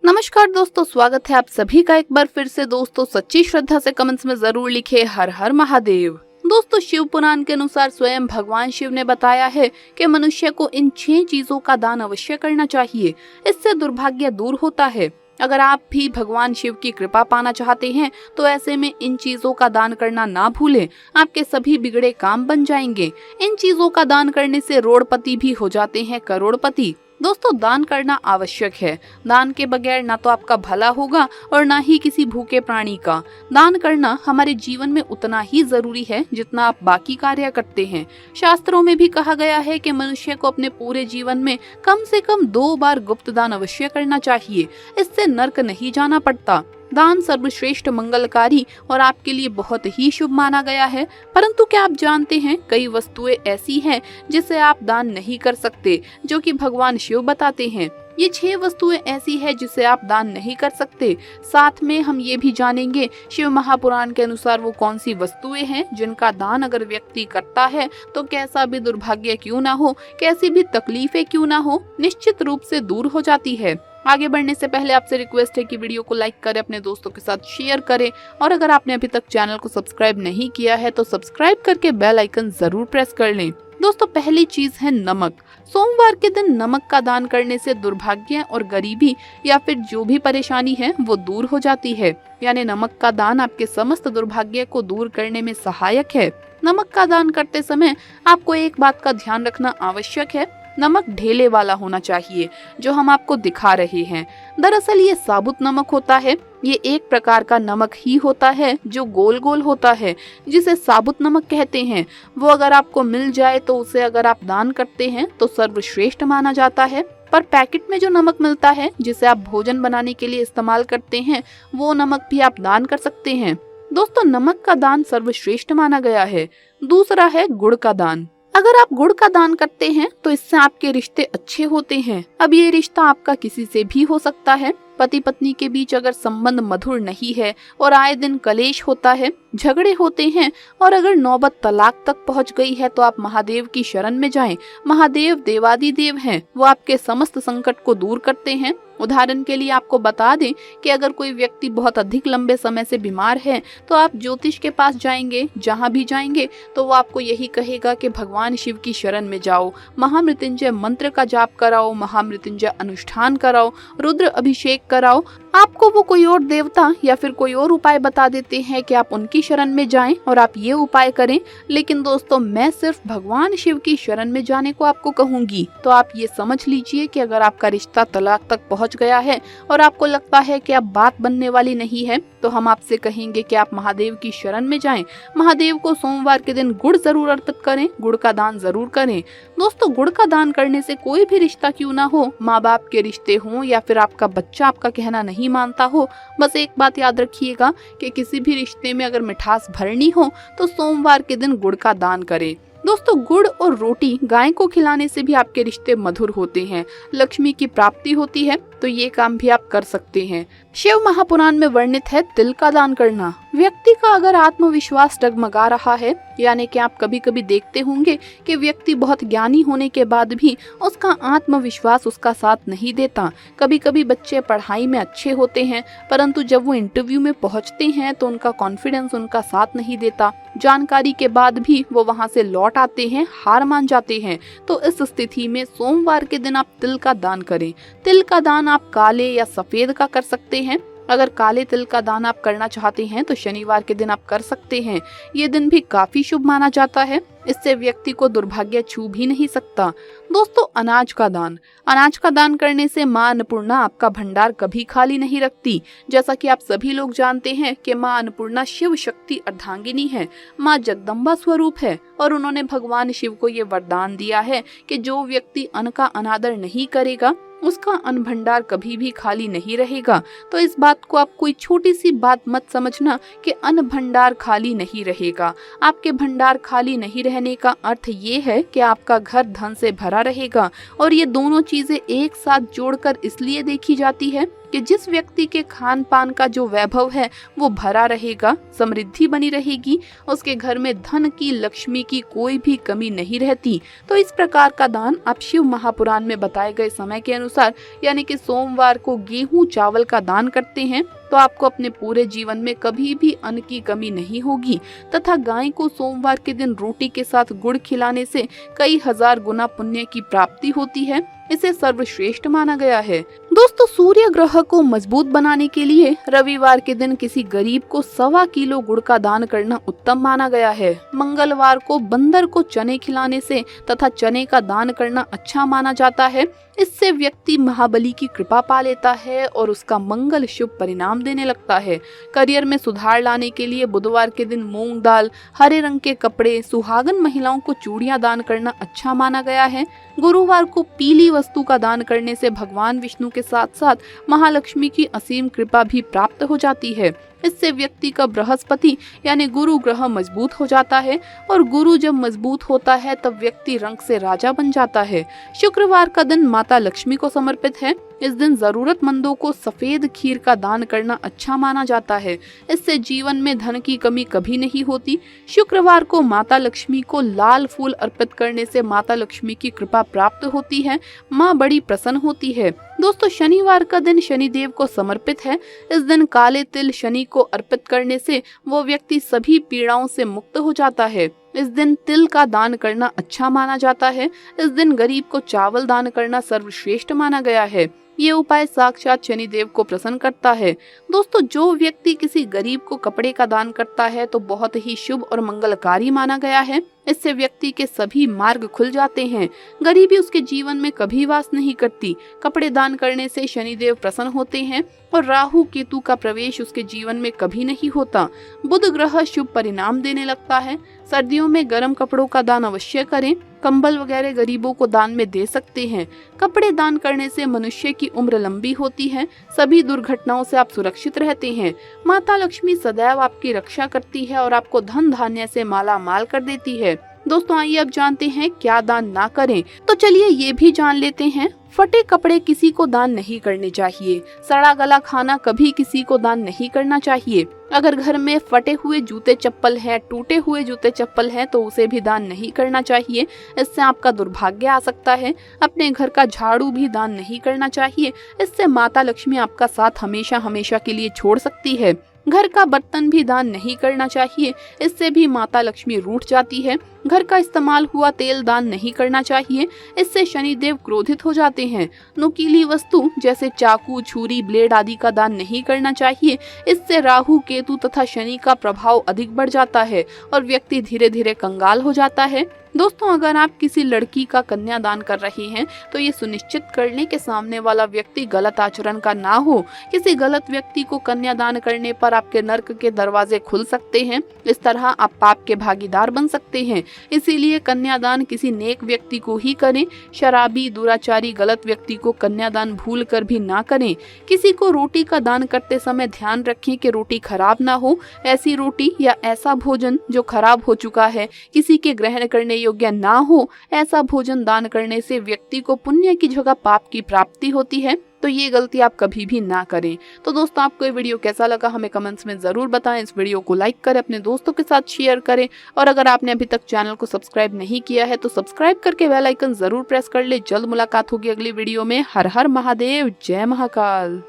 नमस्कार दोस्तों, स्वागत है आप सभी का एक बार फिर से। दोस्तों सच्ची श्रद्धा से कमेंट्स में जरूर लिखे हर हर महादेव। दोस्तों शिव पुराण के अनुसार स्वयं भगवान शिव ने बताया है कि मनुष्य को इन 6 चीजों का दान अवश्य करना चाहिए, इससे दुर्भाग्य दूर होता है। अगर आप भी भगवान शिव की कृपा पाना चाहते हैं तो ऐसे में इन चीजों का दान करना ना भूलें, आपके सभी बिगड़े काम बन जाएंगे। इन चीजों का दान करने से रोड़पति भी हो जाते हैं करोड़पति। दोस्तों दान करना आवश्यक है। दान के बगैर ना तो आपका भला होगा और ना ही किसी भूखे प्राणी का। दान करना हमारे जीवन में उतना ही जरूरी है जितना आप बाकी कार्य करते हैं। शास्त्रों में भी कहा गया है कि मनुष्य को अपने पूरे जीवन में कम से कम 2 बार गुप्त दान अवश्य करना चाहिए, इससे नर्क नहीं जाना पड़ता। दान सर्वश्रेष्ठ मंगलकारी और आपके लिए बहुत ही शुभ माना गया है। परंतु क्या आप जानते हैं कई वस्तुएं ऐसी हैं जिसे आप दान नहीं कर सकते, जो कि भगवान शिव बताते हैं। ये 6 वस्तुएं ऐसी है जिसे आप दान नहीं कर सकते। साथ में हम ये भी जानेंगे शिव महापुराण के अनुसार वो कौन सी वस्तुएं हैं जिनका दान अगर व्यक्ति करता है तो कैसा भी दुर्भाग्य क्यों ना हो, कैसी भी तकलीफें क्यों ना हो, निश्चित रूप से दूर हो जाती है। आगे बढ़ने से पहले आपसे रिक्वेस्ट है कि वीडियो को लाइक करें, अपने दोस्तों के साथ शेयर करें और अगर आपने अभी तक चैनल को सब्सक्राइब नहीं किया है तो सब्सक्राइब करके बेल आइकन जरूर प्रेस कर लें। दोस्तों पहली चीज है नमक। सोमवार के दिन नमक का दान करने से दुर्भाग्य और गरीबी या फिर जो भी परेशानी है वो दूर हो जाती है। यानी नमक का दान आपके समस्त दुर्भाग्य को दूर करने में सहायक है। नमक का दान करते समय आपको एक बात का ध्यान रखना आवश्यक है, नमक ढेले वाला होना चाहिए जो हम आपको दिखा रहे हैं। दरअसल ये साबुत नमक होता है। ये एक प्रकार का नमक ही होता है जो गोल गोल होता है, जिसे साबुत नमक कहते हैं। वो अगर आपको मिल जाए तो उसे अगर आप दान करते हैं तो सर्वश्रेष्ठ माना जाता है। पर पैकेट में जो नमक मिलता है जिसे आप भोजन बनाने के लिए इस्तेमाल करते हैं, वो नमक भी आप दान कर सकते हैं। दोस्तों नमक का दान सर्वश्रेष्ठ माना गया है। दूसरा है गुड़ का दान। अगर आप गुड़ का दान करते हैं तो इससे आपके रिश्ते अच्छे होते हैं। अब ये रिश्ता आपका किसी से भी हो सकता है। पति पत्नी के बीच अगर संबंध मधुर नहीं है और आए दिन कलेश होता है, झगड़े होते हैं और अगर नौबत तलाक तक पहुंच गई है तो आप महादेव की शरण में जाएं। महादेव देवादिदेव हैं, वो आपके समस्त संकट को दूर करते हैं। उदाहरण के लिए आपको बता दें कि अगर कोई व्यक्ति बहुत अधिक लंबे समय से बीमार है तो आप ज्योतिष के पास जाएंगे, जहां भी जाएंगे तो वो आपको यही कहेगा कि भगवान शिव की शरण में जाओ, महामृत्युंजय मंत्र का जाप कराओ, महामृत्युंजय अनुष्ठान कराओ, रुद्र अभिषेक कराओ। आपको वो कोई और देवता या फिर कोई और उपाय बता देते हैं कि आप उनकी शरण में जाएं और आप ये उपाय करें। लेकिन दोस्तों मैं सिर्फ भगवान शिव की शरण में जाने को आपको कहूंगी। तो आप ये समझ लीजिए कि अगर आपका रिश्ता तलाक तक पहुंच गया है और आपको लगता है कि अब बात बनने वाली नहीं है तो हम आपसे कहेंगे कि आप महादेव की शरण में जाएं। महादेव को सोमवार के दिन गुड़ जरूर अर्पित करें, गुड़ का दान जरूर करें। दोस्तों गुड़ का दान करने से कोई भी रिश्ता क्यों ना हो, माँ बाप के रिश्ते हों या फिर आपका बच्चा आपका कहना नहीं मानता हो, बस एक बात याद रखिएगा कि किसी भी रिश्ते में अगर मिठास भरनी हो तो सोमवार के दिन गुड़ का दान करें। दोस्तों गुड़ और रोटी गाय को खिलाने से भी आपके रिश्ते मधुर होते हैं, लक्ष्मी की प्राप्ति होती है, तो ये काम भी आप कर सकते हैं। शिव महापुराण में वर्णित है तिल का दान करना। व्यक्ति का अगर आत्मविश्वास डगमगा रहा है, यानी कि आप कभी कभी देखते होंगे कि व्यक्ति बहुत ज्ञानी होने के बाद भी उसका आत्मविश्वास उसका साथ नहीं देता। कभी कभी बच्चे पढ़ाई में अच्छे होते हैं परंतु जब वो इंटरव्यू में पहुंचते हैं तो उनका कॉन्फिडेंस उनका साथ नहीं देता। जानकारी के बाद भी वो वहां से लौट आते हैं, हार मान जाते हैं। तो इस स्थिति में सोमवार के दिन आप तिल का दान करें। तिल का दान आप काले या सफेद का कर सकते हैं। अगर काले तिल का दान आप करना चाहते हैं तो शनिवार के दिन आप कर सकते हैं। ये दिन भी काफी शुभ माना जाता है, इससे व्यक्ति को दुर्भाग्य छू भी नहीं सकता। दोस्तों अनाज का दान। अनाज का दान करने से माँ अन्नपूर्णा आपका भंडार कभी खाली नहीं रखती। जैसा कि आप सभी लोग जानते हैं कि माँ अन्नपूर्णा शिव शक्ति अर्धांगिनी है, माँ जगदम्बा स्वरूप है और उन्होंने भगवान शिव को ये वरदान दिया है कि जो व्यक्ति अन्न का अनादर नहीं करेगा उसका अन्न भंडार कभी भी खाली नहीं रहेगा। तो इस बात को आप कोई छोटी सी बात मत समझना कि अन्न भंडार खाली नहीं रहेगा। आपके भंडार खाली नहीं रहने का अर्थ ये है कि आपका घर धन से भरा रहेगा। और ये दोनों चीजें एक साथ जोड़कर इसलिए देखी जाती है कि जिस व्यक्ति के खान पान का जो वैभव है वो भरा रहेगा, समृद्धि बनी रहेगी, उसके घर में धन की, लक्ष्मी की कोई भी कमी नहीं रहती। तो इस प्रकार का दान आप शिव महापुराण में बताए गए समय के अनुसार यानी कि सोमवार को गेहूं चावल का दान करते हैं तो आपको अपने पूरे जीवन में कभी भी अन्न की कमी नहीं होगी। तथा गाय को सोमवार के दिन रोटी के साथ गुड़ खिलाने से कई हजार गुना पुण्य की प्राप्ति होती है। इसे सर्वश्रेष्ठ माना गया है। दोस्तों, सूर्य ग्रह को मजबूत बनाने के लिए रविवार के दिन किसी गरीब को 1.25 किलो गुड़ का दान करना उत्तम माना गया है। मंगलवार को बंदर को चने खिलाने से तथा चने का दान करना अच्छा माना जाता है। इससे व्यक्ति महाबली की कृपा पा लेता है और उसका मंगल शुभ परिणाम देने लगता है। करियर में सुधार लाने के लिए बुधवार के दिन मूंग दाल, हरे रंग के कपड़े, सुहागन महिलाओं को चूड़ियां दान करना अच्छा माना गया है। गुरुवार को पीली वस्तु का दान करने से भगवान विष्णु के साथ साथ महालक्ष्मी की असीम कृपा भी प्राप्त हो जाती है। इससे व्यक्ति का बृहस्पति यानी गुरु ग्रह मजबूत हो जाता है और गुरु जब मजबूत होता है तब व्यक्ति रंग से राजा बन जाता है। शुक्रवार का दिन माता लक्ष्मी को समर्पित है। इस दिन जरूरतमंदों को सफेद खीर का दान करना अच्छा माना जाता है। इससे जीवन में धन की कमी कभी नहीं होती। शुक्रवार को माता लक्ष्मी को लाल फूल अर्पित करने से माता लक्ष्मी की कृपा प्राप्त होती है, माँ बड़ी प्रसन्न होती है। दोस्तों, शनिवार का दिन शनिदेव को समर्पित है। इस दिन काले तिल शनि को अर्पित करने से वो व्यक्ति सभी पीड़ाओं से मुक्त हो जाता है। इस दिन तिल का दान करना अच्छा माना जाता है। इस दिन गरीब को चावल दान करना सर्वश्रेष्ठ माना गया है। ये उपाय साक्षात शनिदेव को प्रसन्न करता है। दोस्तों, जो व्यक्ति किसी गरीब को कपड़े का दान करता है तो बहुत ही शुभ और मंगलकारी माना गया है। इससे व्यक्ति के सभी मार्ग खुल जाते हैं। गरीबी उसके जीवन में कभी वास नहीं करती। कपड़े दान करने से शनिदेव प्रसन्न होते हैं और राहु केतु का प्रवेश उसके जीवन में कभी नहीं होता। बुध ग्रह शुभ परिणाम देने लगता है। सर्दियों में गर्म कपड़ों का दान अवश्य करें। कंबल वगैरह गरीबों को दान में दे सकते हैं। कपड़े दान करने से मनुष्य की उम्र लंबी होती है। सभी दुर्घटनाओं से आप सुरक्षित रहते हैं। माता लक्ष्मी सदैव आपकी रक्षा करती है और आपको धन धान्य से माला माल कर देती है। दोस्तों, आइए अब जानते हैं क्या दान ना करें। तो चलिए ये भी जान लेते हैं। फटे कपड़े किसी को दान नहीं करने चाहिए। सड़ा गला खाना कभी किसी को दान नहीं करना चाहिए। अगर घर में फटे हुए जूते चप्पल है, टूटे हुए जूते चप्पल है तो उसे भी दान नहीं करना चाहिए। इससे आपका दुर्भाग्य आ सकता है। अपने घर का झाड़ू भी दान नहीं करना चाहिए। इससे माता लक्ष्मी आपका साथ हमेशा हमेशा के लिए छोड़ सकती है। घर का बर्तन भी दान नहीं करना चाहिए। इससे भी माता लक्ष्मी रूठ जाती है। घर का इस्तेमाल हुआ तेल दान नहीं करना चाहिए। इससे शनिदेव क्रोधित हो जाते हैं। नुकीली वस्तु जैसे चाकू, छुरी, ब्लेड आदि का दान नहीं करना चाहिए। इससे राहु, केतु तथा शनि का प्रभाव अधिक बढ़ जाता है और व्यक्ति धीरे धीरे कंगाल हो जाता है। दोस्तों, अगर आप किसी लड़की का कन्यादान कर रहे हैं तो ये सुनिश्चित कर लें कि सामने वाला व्यक्ति गलत आचरण का ना हो। किसी गलत व्यक्ति को कन्यादान करने पर आपके नर्क के दरवाजे खुल सकते हैं। इस तरह आप पाप के भागीदार बन सकते हैं। इसीलिए कन्यादान किसी नेक व्यक्ति को ही करें। शराबी, दुराचारी, गलत व्यक्ति को कन्यादान भूल कर भी ना करें। किसी को रोटी का दान करते समय ध्यान रखें कि रोटी खराब ना हो। ऐसी रोटी या ऐसा भोजन जो खराब हो चुका है, किसी के ग्रहण करने योग्य ना हो, ऐसा भोजन दान करने से व्यक्ति को पुण्य की जगह पाप की प्राप्ति होती है। तो ये गलती आप कभी भी ना करें। तो दोस्तों, आपको ये वीडियो कैसा लगा हमें कमेंट्स में जरूर बताएं। इस वीडियो को लाइक करें, अपने दोस्तों के साथ शेयर करें और अगर आपने अभी तक चैनल को सब्सक्राइब नहीं किया है तो सब्सक्राइब करके बेल आइकन जरूर प्रेस कर ले। जल्द मुलाकात होगी अगली वीडियो में। हर हर महादेव, जय महाकाल।